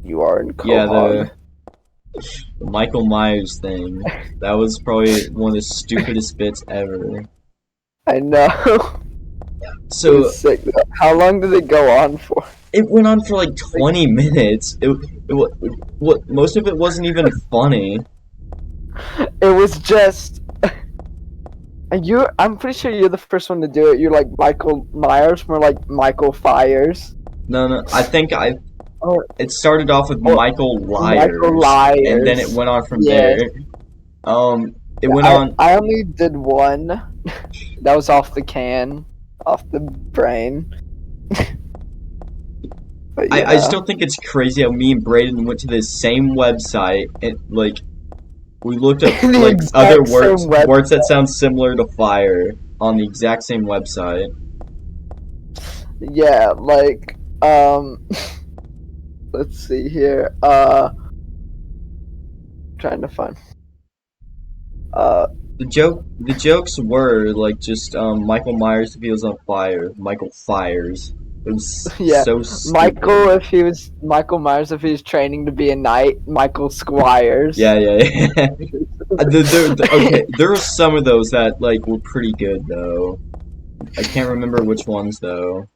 You are in Yeah, Quahog. the Michael Myers thing. That was probably one of the stupidest bits ever. I know. It was So sick. How long did it go on for? it went on for like Like, 20 minutes. What most of it wasn't even funny. it was just. I'm pretty sure you're the first one to do it. You're like Michael Myers, more like Michael Fires. No, I think Or, it started off with or Michael Michael Liars, and then it Liars. went on from Yes. there. It Yeah, went I, on. I only did one. That was off the can, off the brain. But I yeah. still think it's crazy how me and Braden went to the same website and like we looked up The like other exact words same web. words that sound similar to fire on the exact same website. Yeah, like, let's see here. Trying to find. The jokes were like just Michael Myers if he was on fire, Michael Fires. It was Yeah, so Michael stupid. if he was Michael Myers if he was training to be a knight. Michael Squires. Yeah. Okay, there were some of those that like were pretty good though. I can't remember which ones though.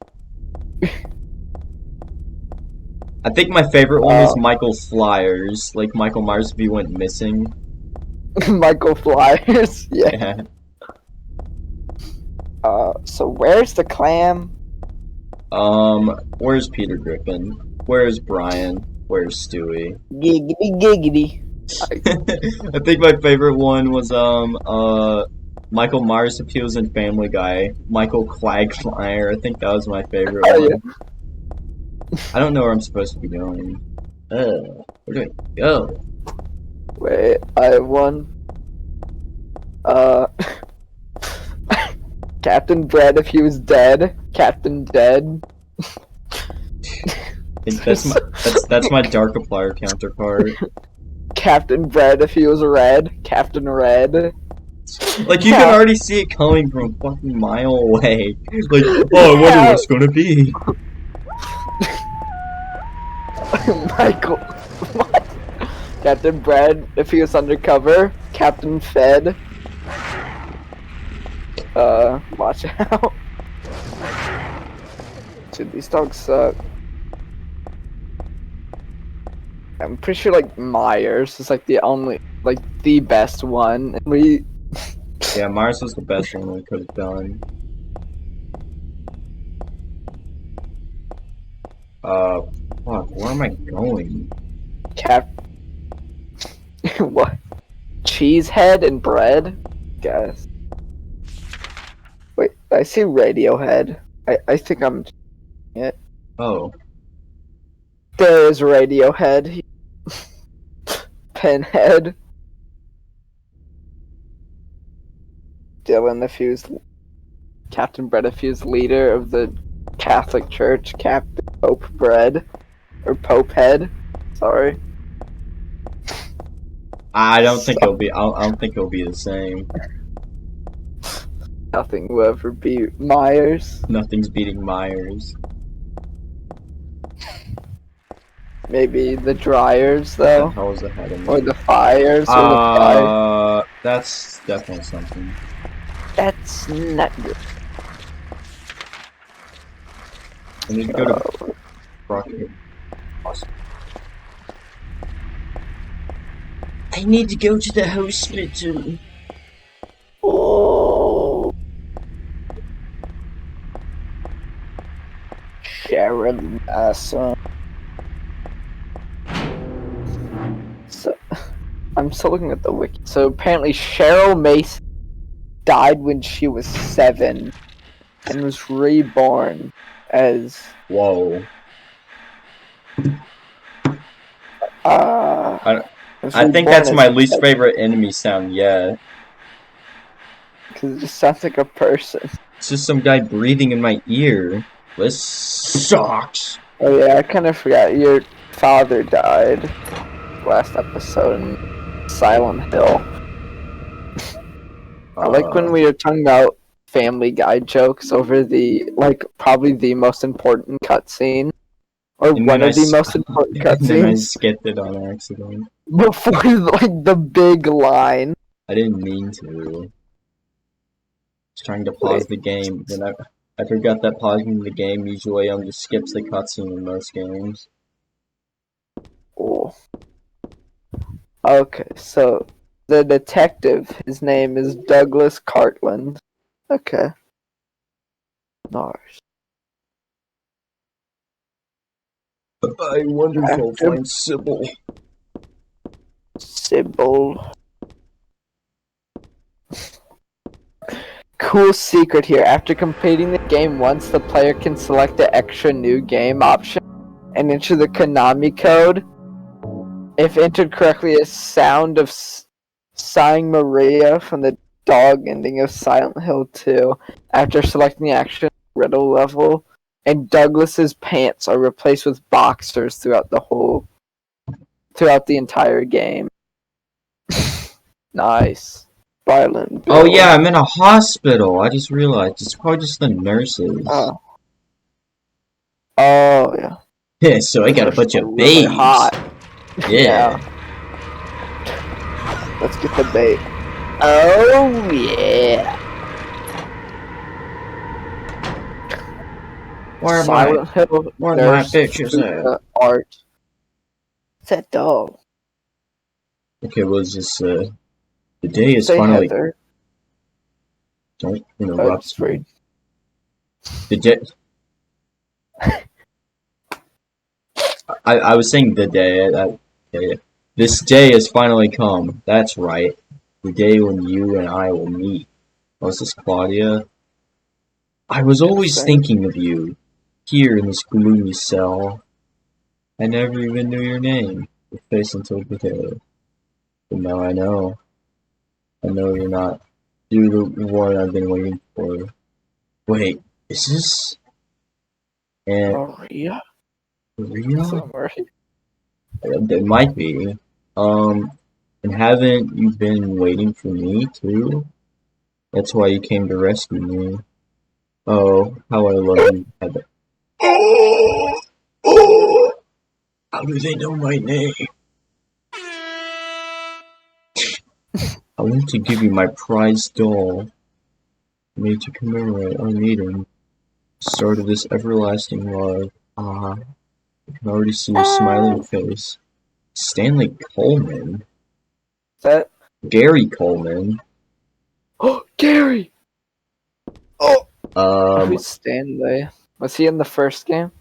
I think my favorite one was Uh, Michael Flyers, like Michael Myers if he went missing. Michael Flyers. Yeah. Yeah. So where's the clam? Where's Peter Griffin? Where's Brian? Where's Stewie? Giggity giggity. I think my favorite one was Michael Myers if he was in Family Guy. Michael Quagmire. I think that was my favorite Oh one. yeah. I don't know where I'm supposed to be going. Where do I go? Wait, I have one. Uh, Captain Bread if he was dead. Captain Dead. I think that's my Darkiplier counterpart. Captain Bread if he was red. Captain Red. Like you can already see it coming from a fucking mile away. Like, oh, I wonder Yeah. what's gonna be. Michael. What? Captain Bread if he was undercover. Captain Fed. Watch out. Dude, these dogs suck. I'm pretty sure like Myers is like the only, like the best one. And we, Yeah, Mars was the best one we could have done. Fuck, where am I going? Cap. What? Cheesehead and bread? Guys. Wait, I see Radiohead. I think I'm it. Oh, There is Radiohead. Pinhead. Dylan if he was Captain Bread if he was leader of the Catholic Church. Captain Pope Bread. Or Pope Head. Sorry. I don't think it'll be. I don't think it'll be the same. Nothing will ever beat Myers. Nothing's beating Myers. Maybe the Dryers What the though. hell is ahead of me? Or the Fires or the Fire. That's definitely something. That's not good. I need to go to Rocket. I need to go to the hospital. Oh. Sharon Assa. So, I'm still looking at the wiki. So apparently Cheryl Mason died when she was 7 and was reborn as Whoa. was I think reborn that's as my least favorite enemy sound yet. because it just sounds like a person. It's just some guy breathing in my ear. This sucks. Oh yeah, I kind of forgot your father died last episode in Silent Hill. I like when we were talking about Family Guy jokes over the, like, probably the most important cutscene. or And one then of the most important and then I cutscenes skipped it on accident. before like the big line. I didn't mean to. Just trying to pause Wait, the game. Then I forgot that pausing the game usually just skips the cutscene in most games. oh. Okay, so the detective, his name is Douglas Cartland. Okay. Nice. I wonder if I'll After find Sybil. Sybil. Cool secret here. After completing the game once, the player can select the extra new game option and enter the Konami code. If entered correctly, a sound of sighing Maria from the dog ending of Silent Hill 2 after selecting the action riddle level, and Douglas's pants are replaced with boxers throughout the entire game. Nice. Violent. Oh yeah, I'm in a hospital. I just realized it's probably just the nurses. Oh. Oh yeah. Yeah, so I got a Those bunch are of really babes. hot. Yeah. Let's get the bait. Oh yeah. Where Silent Hill where are my nurse pictures at? art. What's that dog? Okay, well, it's just the day is Say finally. Heather. Don't Oh, interrupt it's me. free. The day. I was saying the day. Yeah. This day has finally come. That's right. The day when you and I will meet. Oh, is this Claudia? I was always Same. thinking of you, here in this gloomy cell. I never even knew your name, your face until today. But now I know. I know you're not. You're the one I've been waiting for. Wait, is this Maria? Maria? Sorry. It might be. And haven't you been waiting for me too? That's why you came to rescue me. Oh, how I love you, Heather. How do they know my name? I want to give you my prized doll, made to commemorate our meeting. Start of this everlasting love. Ah, I can already see your smiling face. Stanley Coleman? Is that? Gary Coleman? Oh, Gary! Oh! Um, Who's Stanley? Was he in the first game?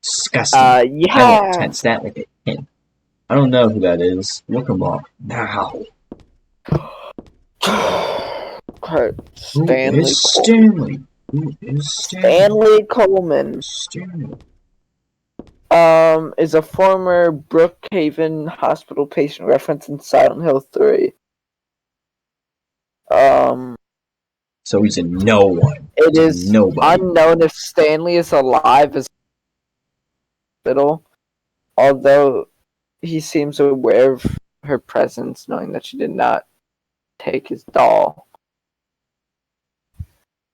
disgusting. I won't Yeah! touch that with a pin. I don't know who that is. Look him up now. Okay, Who is Stanley? Who is Stanley? Stanley Coleman. Stanley. Is a former Brookhaven hospital patient referenced in Silent Hill 3. So he's a no one. It is nobody. unknown if Stanley is alive as hospital, although he seems aware of her presence, knowing that she did not take his doll.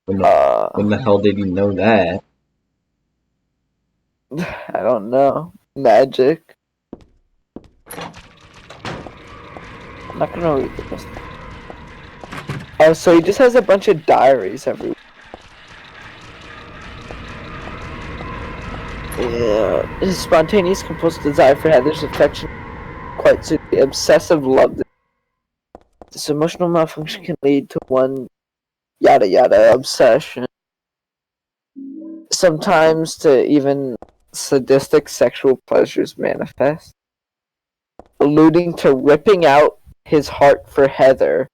When the hell did he know that? I don't know. Magic. I'm not gonna read this. Oh, so he just has a bunch of diaries everywhere. Yeah, his spontaneous compulsive desire for Heather's affection quite suits the obsessive love. This emotional malfunction can lead to one yada yada obsession. Sometimes to even sadistic sexual pleasures manifest, alluding to ripping out his heart for Heather.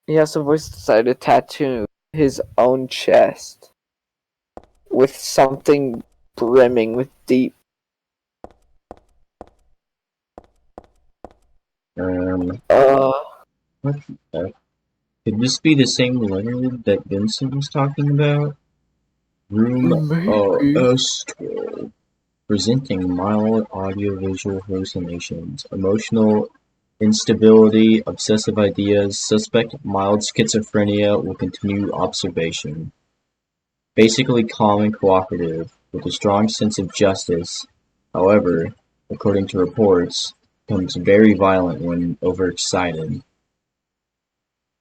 He also voiced decided to tattoo his own chest with something brimming with deep. What the heck? Could this be the same Leonard that Vincent was talking about? Room S12. Presenting mild audiovisual hallucinations, emotional instability, obsessive ideas, suspect mild schizophrenia will continue observation. Basically calm and cooperative. with a strong sense of justice. However, according to reports, becomes very violent when overexcited.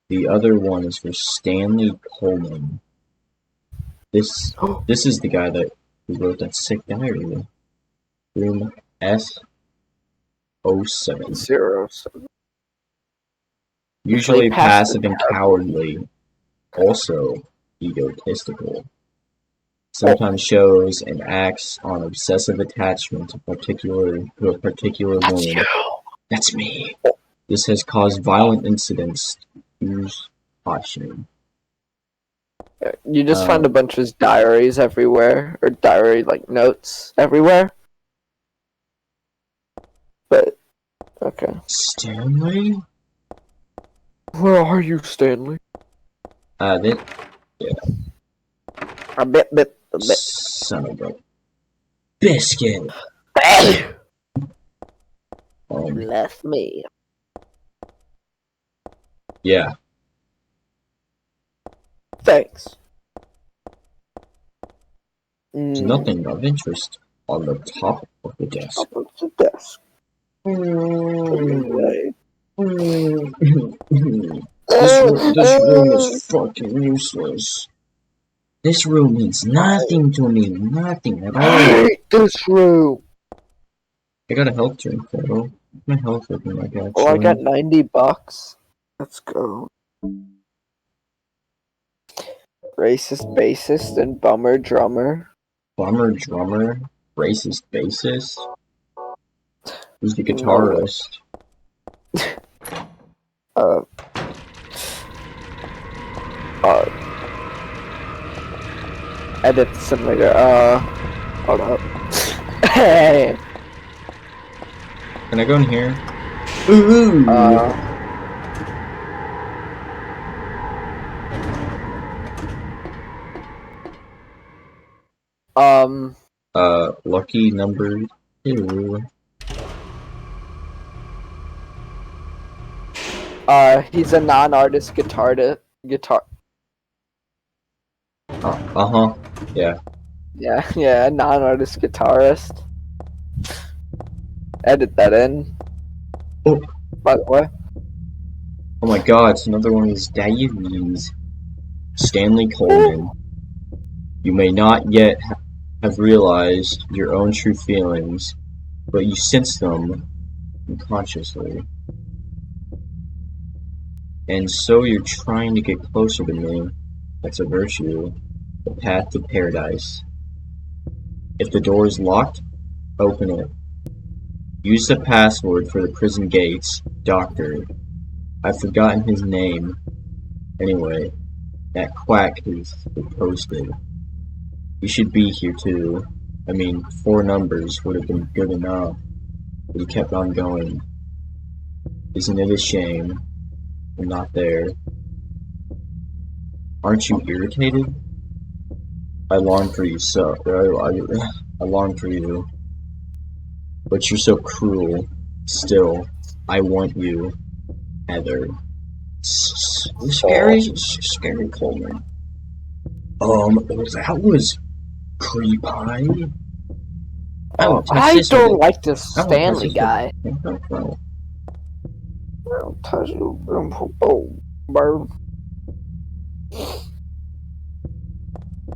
The other one is for Stanley Coleman. This is the guy who wrote that sick diary. Room S07. 07. Usually passive and cowardly, also egotistical. Sometimes shows and acts on obsessive attachment to a particular woman. That's me. This has caused violent incidents. Use caution. You just find a bunch of diaries everywhere, or diary like notes everywhere. But okay. Stanley? Where are you, Stanley? Yeah. A bit. Son of a biscuit. Left me. Yeah. Thanks. There's nothing of interest on the top of the desk. Top of the desk. This room is fucking useless. This room means nothing to me. Nothing at all. I hate this room. I got a health drink though. My health with me, like actually. Oh, I got $90. Let's go. Racist bassist and bummer drummer. Bummer drummer? Racist bassist? Who's the guitarist? Edit the simulator. Hold up. Hey. Can I go in here? Ooh. Lucky number 2. He's a non-artist guitar. Yeah. Yeah, non-artist guitarist. Edit that in. Oh. By the way. Oh my god, it's another one of these diaries. Stanley Coleman. You may not yet have realized your own true feelings, but you sense them unconsciously. And so you're trying to get closer to me. That's a virtue. The path to paradise. If the door is locked, open it. Use the password for the prison gates, Doctor. I've forgotten his name. Anyway, that quack is posted. You should be here too. I mean, 4 numbers would have been good enough. But he kept on going. Isn't it a shame? I'm not there. Aren't you irritated? I long for you so. I long for you. But you're so cruel. Still, I want you, Heather. Scary Coleman. That was creepy. I don't like this Stanley guy. I'll touch you. Oh, bird.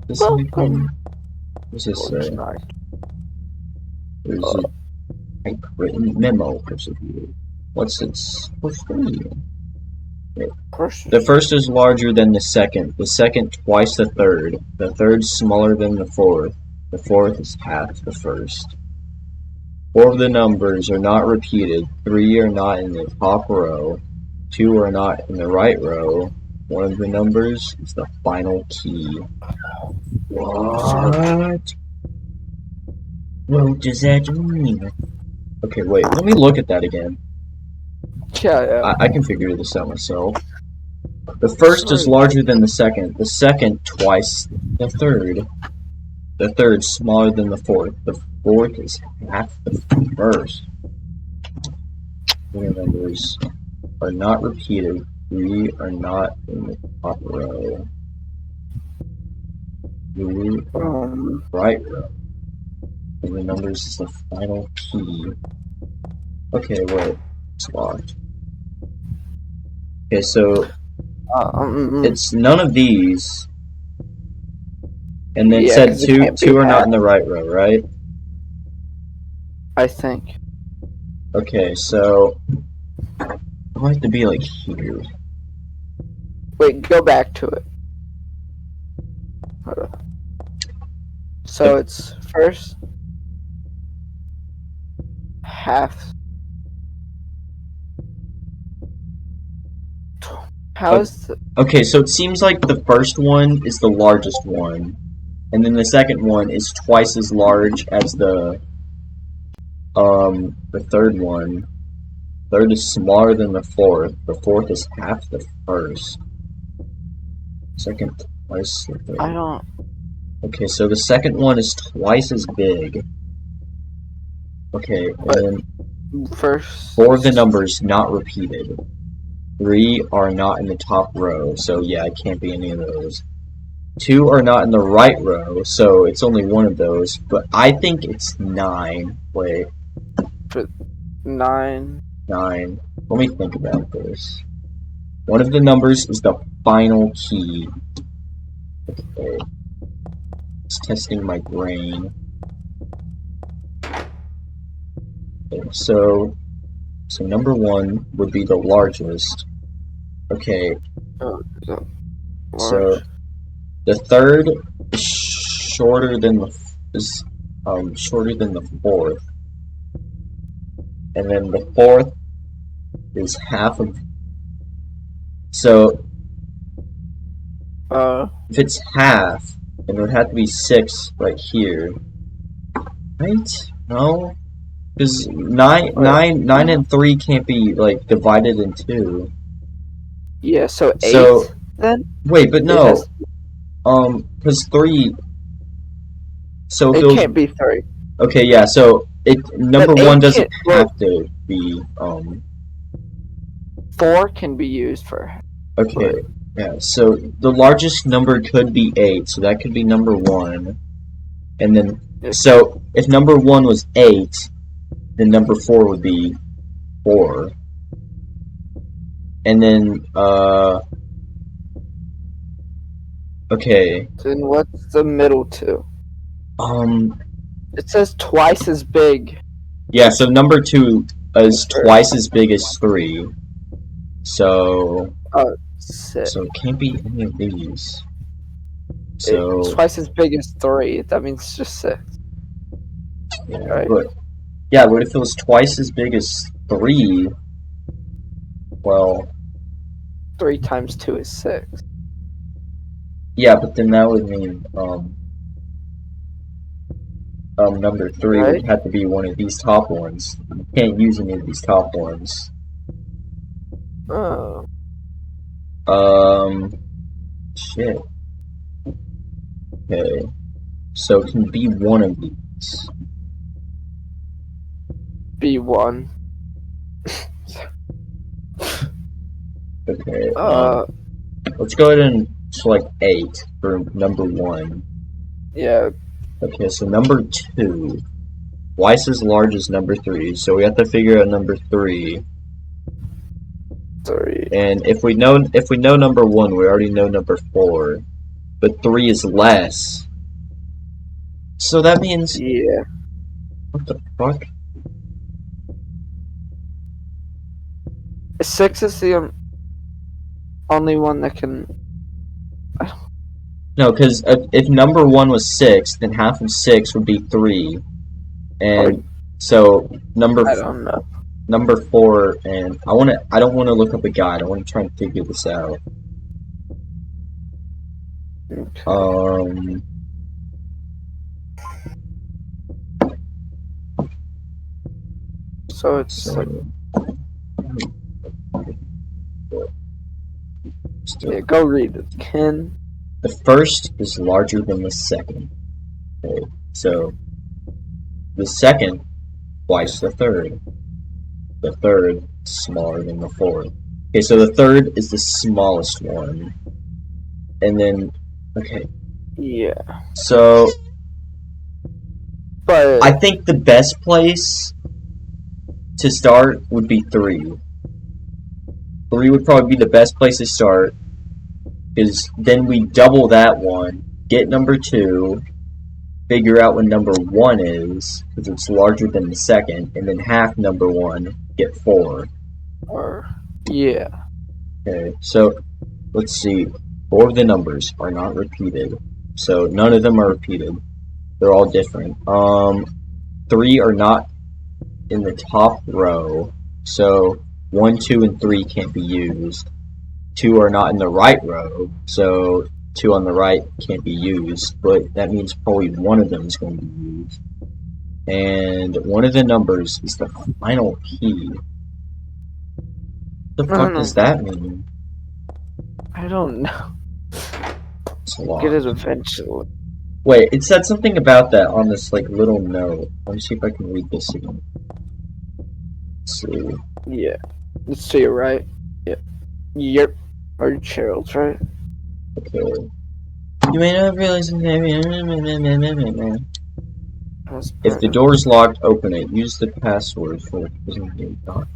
What's this say? There's a typewritten memo persecuted. What's this? What's the The first is larger than the second twice the third smaller than the fourth is half the first. 4 of the numbers are not repeated, 3 are not in the top row, 2 are not in the right row, 1 of the numbers is the final key. What? What does that mean? Okay, wait, let me look at that again. Yeah. I can figure this out myself. The first is larger than the second twice the third smaller than the fourth is half the first. The numbers are not repeated, 3 are not in the top row. 3 right row. And the numbers is the final key. Okay, wait. It's locked. Okay, so it's none of these. And then it Yeah, said 'cause it two can't be two are not half. in the right row, right? I think. Okay, so I have to be like here. Wait, go back to it. Hold on. So it's first half. How's the, Okay, so it seems like the first one is the largest one, and then the second one is twice as large as the third one. Third is smaller than the fourth. The fourth is half the first. Second twice the third. I don't. Okay, so the second one is twice as big. Okay, and But- then First. 4 of the numbers not repeated. 3 are not in the top row, so yeah, it can't be any of those. 2 are not in the right row, so it's only one of those, but I think it's 9. Wait, 9. 9. Let me think about this. One of the numbers is the final key. Okay. It's testing my brain. Okay, so number 1 would be the largest. Okay, So, so the third is shorter than the fourth, and then the fourth is half of. So if it's half, then it would have to be 6 right here, right? No, because 9 and 3 can't be like divided in 2. yeah, so 8 So then? wait, but It no, has- because 3. So if It it was can't be 3. okay, yeah. So number But 1 8 doesn't can't- have to be 4 can be used for. Okay, yeah. So the largest number could be 8, so that could be number 1, and then so if number 1 was 8, then number 4 would be 4, and then okay, Then what's the middle two? um, It says twice as big. yeah. So number 2 is twice as big as 3, so 6. so it can't be any of these. It's So twice as big as 3. That means it's just 6. yeah, Right. but if it was twice as big as 3, well, 3 times 2 is 6. yeah, but then that would mean number 3 Right. would have to be one of these top ones. You can't use any of these top ones. Oh. Shit. Okay, so it can be one of these. B1. Okay. Let's go ahead and select 8 for number 1. Yeah. Okay, so number 2, twice as large as number 3. So we have to figure out number 3. 3. And if we know number 1, we already know number 4. But 3 is less. So that means Yeah. what the fuck? 6 is the only one that can. No, because if number 1 was 6, then half of 6 would be 3. And so I don't know. number 4, and I don't want to look up a guide. I want to try and figure this out. Okay. So it's like, yeah, go read it. Ken. The first is larger than the second. Okay, so the second twice the third. The third is smaller than the fourth. Okay, so the third is the smallest one. And then, okay, Yeah. so But I think the best place to start would be 3. 3 would probably be the best place to start, because then we double that one, get number 2, figure out what number 1 is, because it's larger than the second, and then half number 1, get 4. yeah. Okay, so let's see. 4 of the numbers are not repeated, so none of them are repeated. They're all different. 3 are not in the top row, so 1, 2, and 3 can't be used. 2 are not in the right row, so 2 on the right can't be used, but that means probably one of them is going to be used. And one of the numbers is the final key. What the fuck does that mean? I don't know. It's a lot. Get it eventually. Wait, it said something about that on this like little note. Let me see if I can read this again. Let's see. Yeah. Let's see, right? Yep. Yep. Or Cheryl's, right? Okay. You may not realize if the door is locked, open it. Use the password for the prison lock.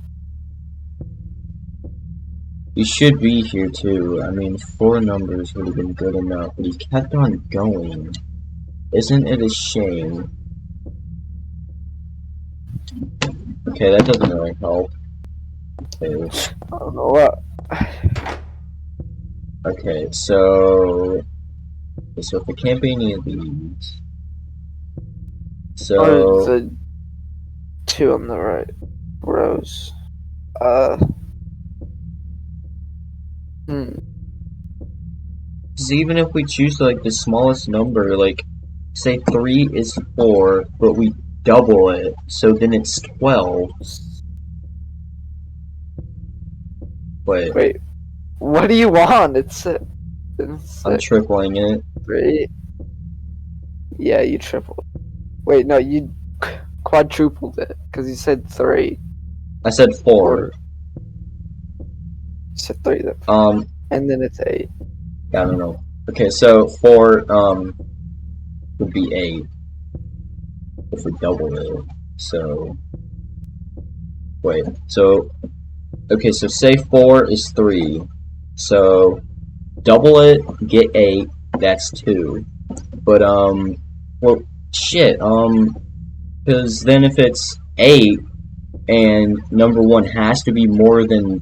You should be here too. I mean, 4 numbers would have been good enough, but he kept on going. Isn't it a shame? Okay, that doesn't really help. Okay. I don't know what. Okay, so if it can't be any of these, so the 2 on the right rows. because even if we choose like the smallest number, like say 3 is 4, but we double it, so then it's 12. Wait, what do you want? It's I'm tripling it. 3. Yeah, you tripled. Wait, no, you quadrupled it because you said 3. I said 4. You said 3 then. And then it's 8. I don't know. Okay, so 4 would be 8 if we double it. So wait, so okay, so say 4 is 3. So double it, get 8, that's 2. But well shit, because then if it's 8 and number 1 has to be more than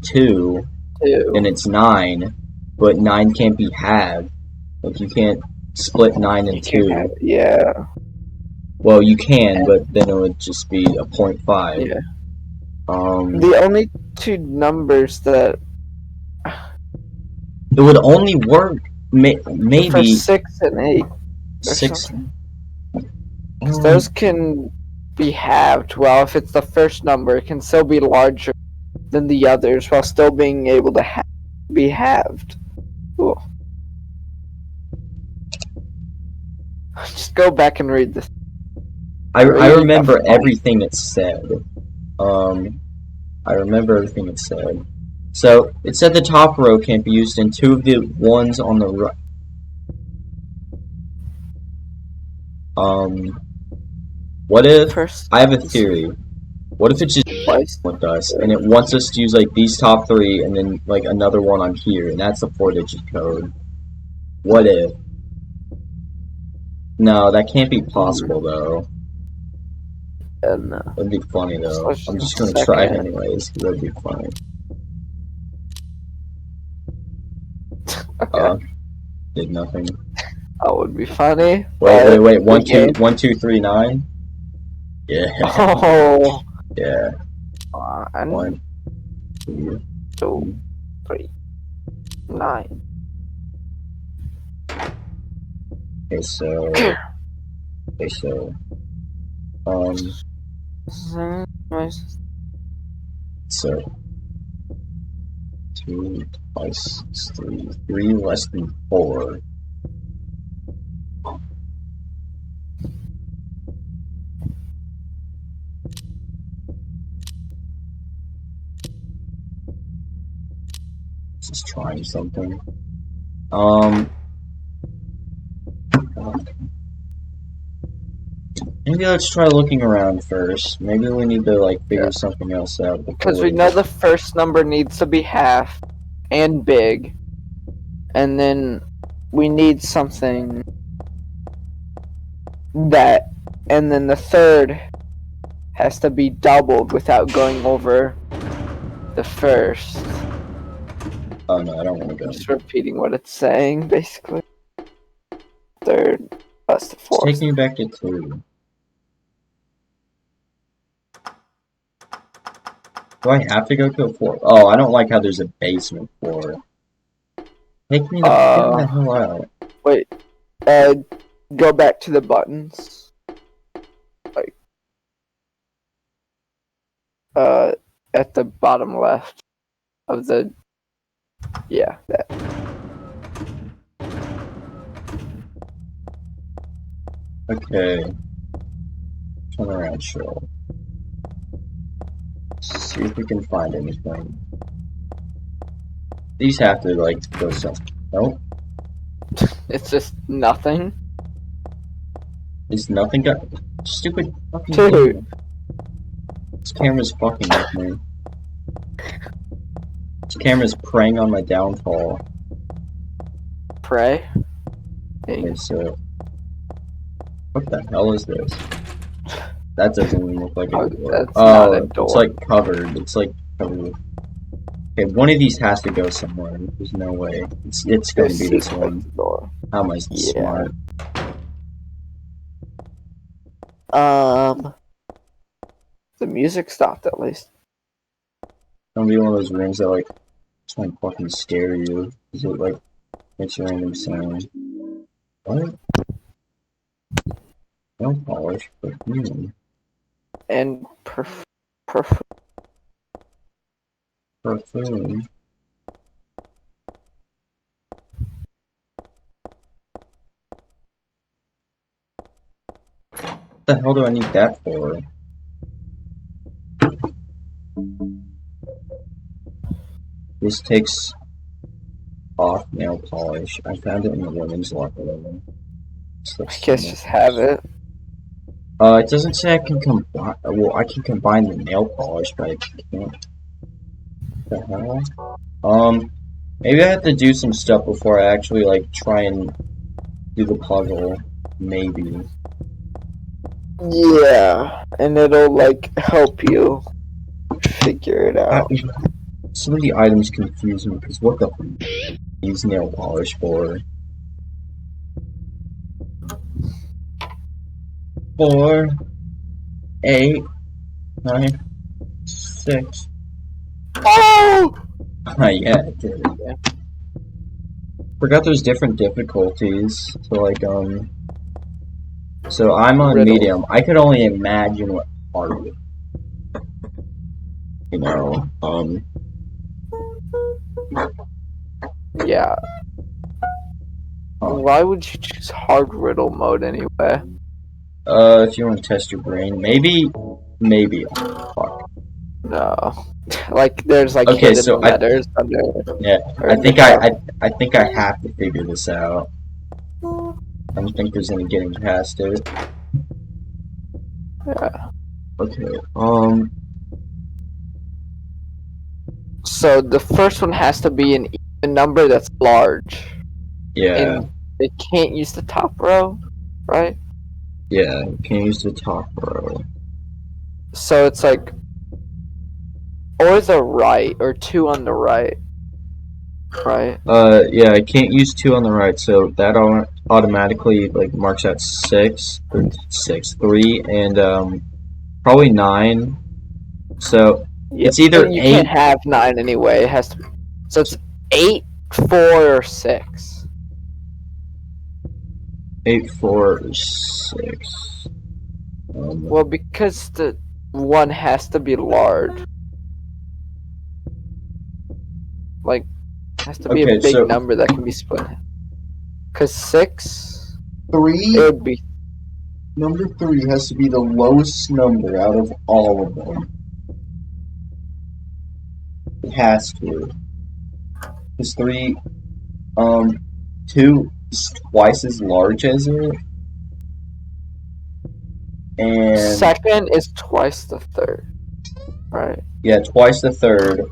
2, then it's 9. But 9 can't be halved. Like you can't split 9 in 2. Yeah. Well, you can, but then it would just be a 0.5. Yeah. The only 2 numbers that it would only work maybe for 6 and 8. 6. Those can be halved. Well, if it's the first number, it can still be larger than the others while still being able to be halved. Ooh. Just go back and read this. I remember everything it said. I remember everything it said. So, it said the top row can't be used and 2 of the ones on the right. What if... I have a theory. What if it's just with us, and it wants us to use, like, these top 3, and then, like, another one on here, and that's a 4-digit code? What if? No, that can't be possible, though. No. That'd be funny, though. I'm just gonna try it anyways, because that'd be funny. Okay. Did nothing. That would be funny. Wait. 1, 2, 3, 9? Yeah. Oh. Yeah. 1, 2, 3, 9. Okay, so... So 2 twice 3. 3 less than 4. Just trying something. Dang Maybe let's try looking around first. Maybe we need to like figure Yeah. something else out before Because we know the first number needs to be half and big. And then we need something that, and then the third has to be doubled without going over the first. Oh no, I don't want to go. Just repeating what it's saying, basically. Third plus the It's fourth. taking me back to 2. Do I have to go to a 4? Oh, I don't like how there's a basement floor. Take me the hell out. Wait. Go back to the buttons. Like, at the bottom left of the. Yeah, that. Okay. Turn around, sure. See if we can find anything. These have to, like, go something. Nope. It's just nothing. Is nothing got. Stupid fucking Dude. thing. This camera's fucking with me. This camera's preying on my downfall. Pray. Okay, so. What the hell is this? That doesn't even look like a Oh, door. that's Oh, not a door. it's like covered. It's like covered with. Okay, one of these has to go somewhere. There's no way. It's going to be this one. Door. How am I Yeah. smart? The music stopped at least. Gonna be one of those rooms that like try and fucking scare you. Is it like makes a random sound? What? No polish, but And perfume. What the hell do I need that for? This takes off nail polish. I found it in the women's locker room. I guess just have it. It doesn't say I can combine. Well, I can combine the nail polish, but I can't. What the hell? Maybe I have to do some stuff before I actually like try and do the puzzle. Maybe. Yeah, and it'll like help you figure it out. Some of the items confuse me because what the f use nail polish for? 4, 8, 9, 6. Oh! Yeah, it did. Yeah. Forgot there's different difficulties. So like so I'm on Riddle. medium. I could only imagine what hard would. You know, Yeah. Why would you choose hard riddle mode anyway? if you want to test your brain, maybe. Fuck. No. Like there's like Okay, hidden so letters under. Yeah, or I the think top. I think I have to figure this out. I don't think there's any getting past it. Yeah. Okay. So the first one has to be an even number that's large. Yeah. And they can't use the top row, right? Yeah. You can use the top row. So it's like, or the right, or 2 on the right, right? Yeah. I can't use 2 on the right, so that automatically like marks out 6, 3, and probably 9. So Yeah, it's either you 8. can't have 9 anyway. It has to. So it's 8, 4, or 6. 8, 4, 6. Well, because the one has to be large. Like, has to be Okay, a big so- number that can be split. Because 6, 3. it would be. Number 3 has to be the lowest number out of all of them. It has to. Because 3, 2 is twice as large as it. And second is twice the third, right? yeah, twice the third.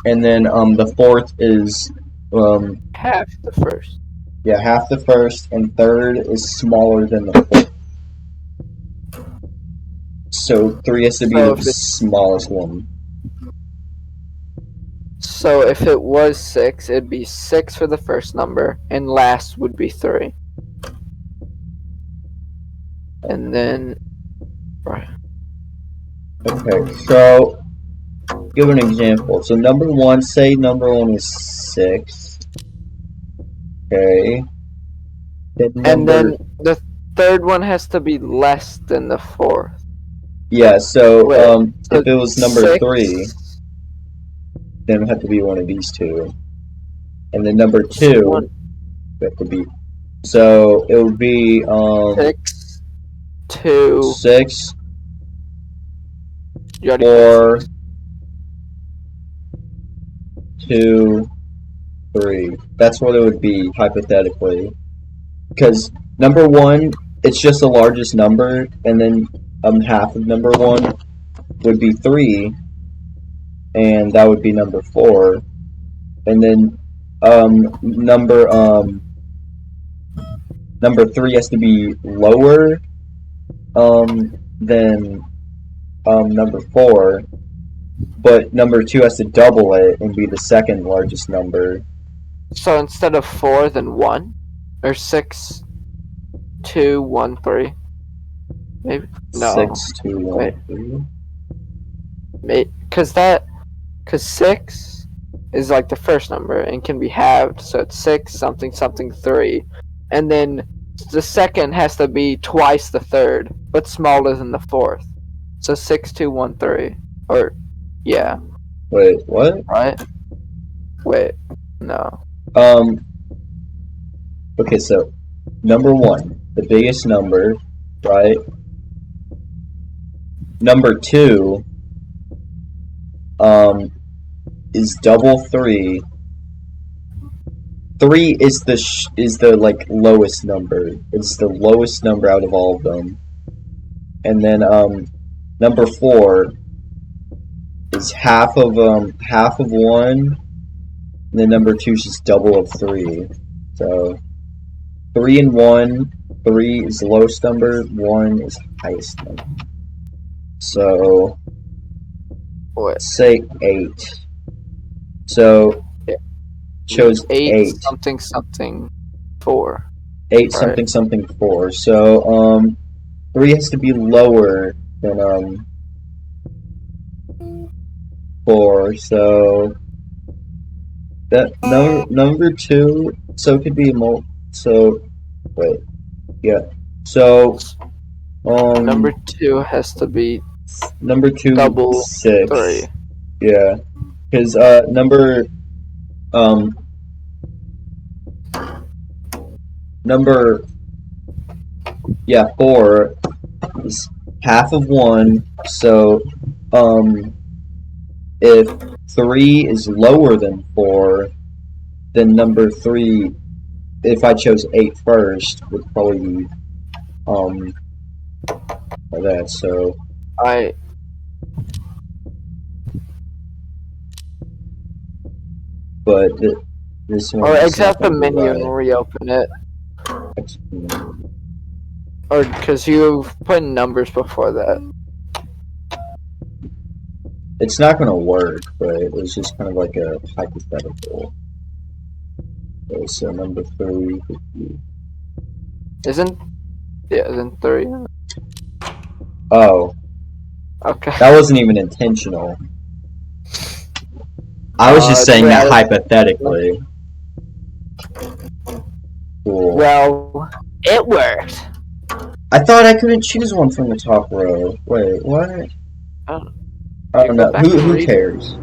And then the fourth is Half the first. yeah, half the first, and third is smaller than the fourth. So 3 has to be So the if it's smallest one. So if it was 6, it'd be 6 for the first number, and last would be 3. And then, right. Okay, so give an example. So number 1, say number 1 is 6. Okay. And then the third one has to be less than the fourth. Yeah, so Wait, so if it was number 6, 3, then it would have to be one of these two. And then number 2 one, that could be. So it would be 6, 2, 6, you already 4, 2, 3. That's what it would be hypothetically. Because number 1, it's just the largest number, and then half of number 1 would be 3, and that would be number 4. And then number 3 has to be lower than number 4, but number 2 has to double it and be the second largest number. So instead of 4, then 1? Or 6, 2, 1, 3? Maybe? No. 6, 2, 1, Wait. 3. Because 6 is like the first number and can be halved, so it's 6 something something 3. And then the second has to be twice the third, but smaller than the fourth. So 6, 2, 1, 3. Or, yeah. Wait, what? Right? Wait, no. Okay, so number 1, the biggest number, right? Number 2 is double 3. 3 is the like lowest number. It's the lowest number out of all of them. And then number 4 is half of 1, and then number 2 is just double of 3. So 3 and 1, 3 is the lowest number, 1 is the highest number. So let's say 8. So chose 8. Something something 4. 8 Right. something something 4. So 3 has to be lower than 4. So that number 2. So it could be So wait, yeah. So Number 2 has to be number 2 double 6. 3. Yeah, because number 4 is half of 1. So if 3 is lower than 4, then number 3, if I chose 8 first, would probably be like that. So but this one. Or is exit not the gonna be menu right. and reopen it. Ex- Or because you've put numbers before that. It's not gonna work, but it was just kind of like a hypothetical. Okay, so number 3 would be. Isn't 3? Oh, Okay. that wasn't even intentional. I was just saying that hypothetically. Cool. Well, it worked. I thought I couldn't choose one from the top row. Wait, what? Oh. I don't know. Go back and Who read it. cares?